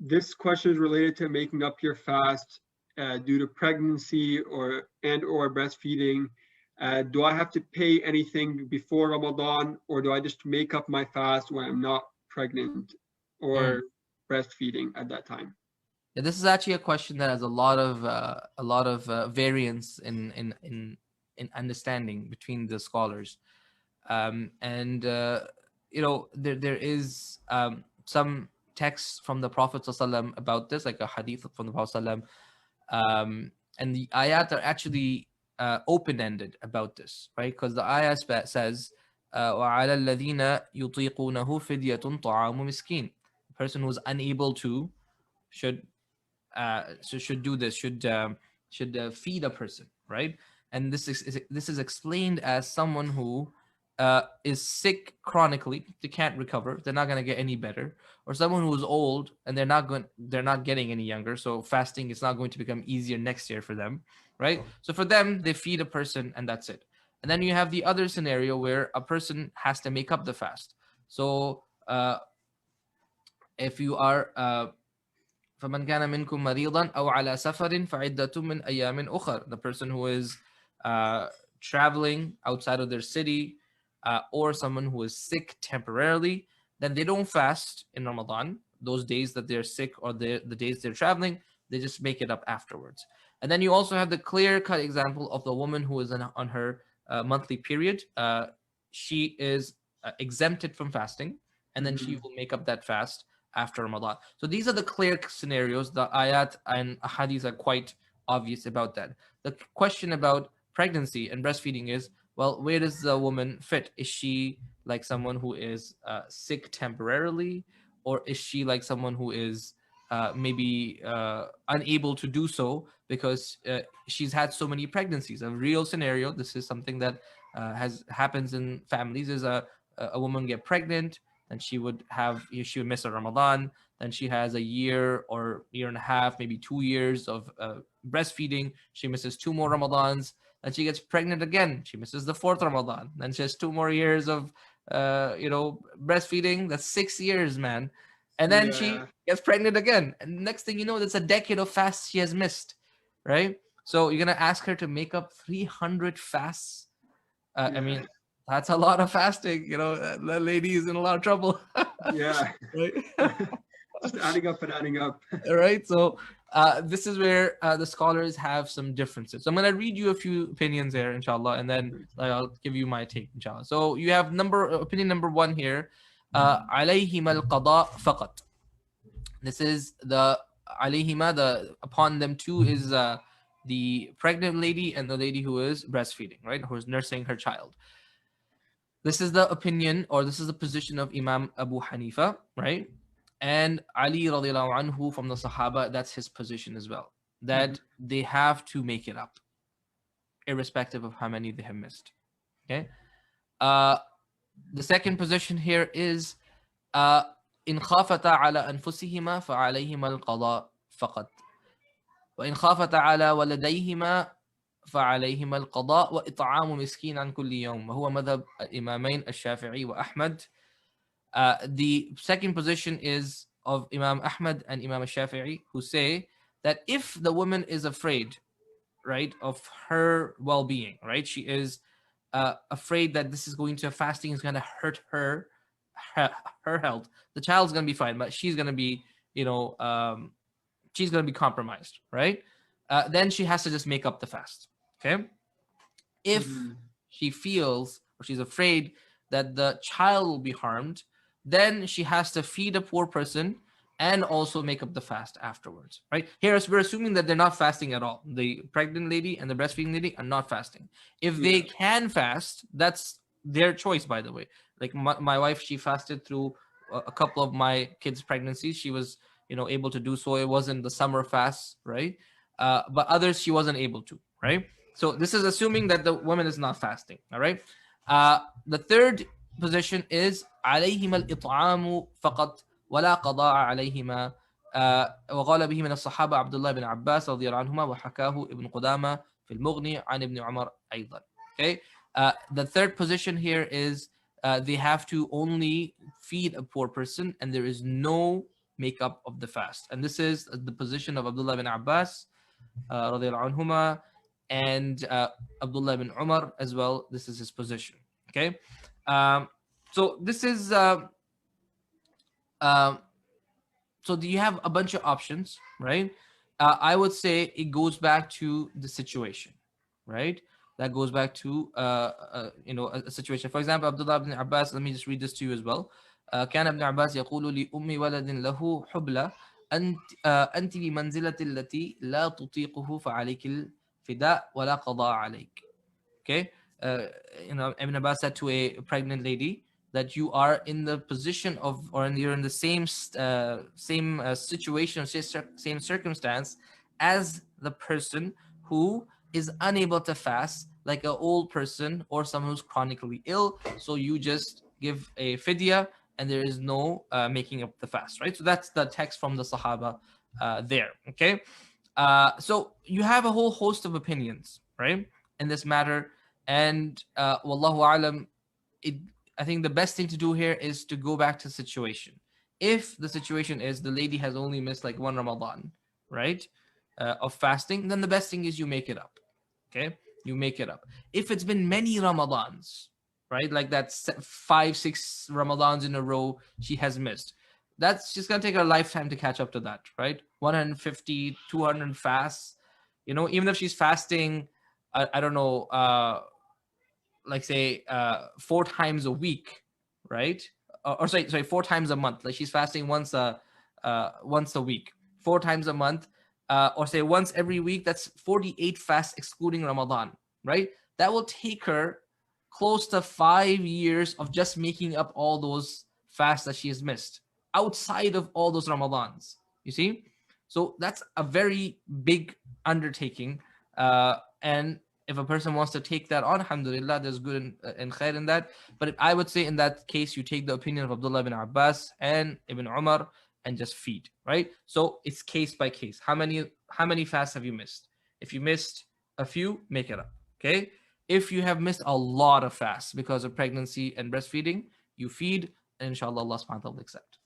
this question is related to making up your fast due to pregnancy or breastfeeding. Do I have to pay anything before Ramadan, or do I just make up my fast when I'm not pregnant or Mm. breastfeeding at that time? Yeah, this is actually a question that has a lot of variance in understanding between the scholars, and there is some texts from the Prophet ﷺ about this, like a hadith from the Prophet ﷺ, and the ayat are actually open-ended about this, right? Because the ayat says, وَعَلَى الَّذِينَ يُطِيقُونَهُ فِدْيَةٌ طَعَامُ مِسْكِينٍ. The person who is unable to should should do this, should feed a person, right? And this is explained as someone who is sick chronically, they can't recover, they're not going to get any better, or someone who is old and they're not getting any younger, so fasting is not going to become easier next year for them, right? So for them, they feed a person and that's it. And then you have the other scenario where a person has to make up the fast. So if you are فَمَنْ كَانَ مِنْكُمْ مَرِيضًا أَوْ عَلَى سَفَرٍ فَعِدَّةٌ مِنْ أَيَّامٍ أُخَرَ. The person who is traveling outside of their city, or someone who is sick temporarily, then they don't fast in Ramadan. Those days that they're sick or the days they're traveling, they just make it up afterwards. And then you also have the clear-cut example of the woman who is on her monthly period. She is exempted from fasting, and then she will make up that fast after Ramadan. So these are the clear scenarios. The ayat and hadith are quite obvious about that. The question about pregnancy and breastfeeding is, well, where does the woman fit? Is she like someone who is sick temporarily, or is she like someone who is maybe unable to do so because she's had so many pregnancies? A real scenario. This is something that has happens in families. Is a woman get pregnant, then she would miss a Ramadan. Then she has a year or year and a half, maybe 2 years of breastfeeding. She misses two more Ramadans. Then she gets pregnant again. She misses the fourth Ramadan. Then she has 2 more years of breastfeeding. That's 6 years, man. And then she Yeah, gets pregnant again. And next thing you know, that's a decade of fasts she has missed, right? So you're gonna ask her to make up 300 fasts. I yeah, mean, that's a lot of fasting. That lady is in a lot of trouble, yeah. right? Just adding up and adding up. Right. So this is where the scholars have some differences. So I'm going to read you a few opinions here, inshallah, and then I'll give you my take, inshallah. So you have opinion number one here. عليهما القضاء فقط. This is the alayhima, the upon them too is the pregnant lady and the lady who is breastfeeding, right? Who is nursing her child. This is the opinion, or this is the position of Imam Abu Hanifa, right? And Ali radiallahu anhu from the Sahaba, that's his position as well. That they have to make it up, irrespective of how many they have missed. Okay. Uh, the second position here is إن خافتا على أنفسهما فعليهما القضاء فقط وإن خافتا على ولديهما فعليهما القضاء وإطعام مسكين عن كل يوم وهو مذهب الإمامين الشافعي وأحمد. The second position is of Imam Ahmad and Imam Shafi'i, who say that if the woman is afraid, right, of her well-being, right, she is afraid that this is going to fasting is going to hurt her, her health. The child's going to be fine, but she's going to be, she's going to be compromised, right? Then she has to just make up the fast. Okay. If she feels or she's afraid that the child will be harmed, then she has to feed a poor person and also make up the fast afterwards, right? Here, we're assuming that they're not fasting at all. The pregnant lady and the breastfeeding lady are not fasting. If they can fast, that's their choice, by the way. Like my wife, she fasted through a couple of my kids' pregnancies. She was, able to do so. It wasn't the summer fast, right? But others, she wasn't able to, right? So this is assuming that the woman is not fasting, all right? The third position is عليهما الإطعام فقط ولا قضاء عليهما. وقال به من الصحابة عبد الله بن عباس رضي الله عنهما وحكاه ابن قدامة في المغني عن ابن عمر أيضا. Okay. The third position here is they have to only feed a poor person and there is no make up of the fast. And this is the position of Abdullah bin Abbas radiallahu anhuma, and Abdullah bin Umar as well. This is his position. Okay, so this is so do you have a bunch of options, right? I would say it goes back to the situation, right? That goes back to a situation. For example, Abdullah ibn Abbas, let me just read this to you as well. كان ابن عباس يقول لأم ولد له حبلى أنت بمنزلة التي لا تطيقه فعليك الفداء ولا قضاء عليك. Okay, Ibn Abbas said to a pregnant lady that you are in the position of, or you're in the same situation, same circumstance as the person who is unable to fast, like an old person or someone who's chronically ill. So you just give a fidya, and there is no making up the fast, right? So that's the text from the Sahaba there. Okay, so you have a whole host of opinions, right, in this matter, and wallahu alam, I think the best thing to do here is to go back to the situation. If the situation is the lady has only missed like one Ramadan, right, of fasting, then the best thing is you make it up. Okay, you make it up. If it's been many Ramadans, right, like that's 5-6 Ramadans in a row she has missed, that's just gonna take her lifetime to catch up to that, right? 150, 200 fasts, even if she's fasting, I don't know, like say 4 times a week, right? Or sorry, 4 times a month. Like she's fasting once a week, 4 times a month, or say once every week. That's 48 fasts excluding Ramadan, right? That will take her close to 5 years of just making up all those fasts that she has missed outside of all those Ramadans. You see, so that's a very big undertaking, and if a person wants to take that on, alhamdulillah, there's good and khair in that. But I would say in that case, you take the opinion of Abdullah bin Abbas and Ibn Umar and just feed, right? So it's case by case. How many fasts have you missed? If you missed a few, make it up, okay? If you have missed a lot of fasts because of pregnancy and breastfeeding, you feed, and inshallah, Allah subhanahu wa ta'ala will accept.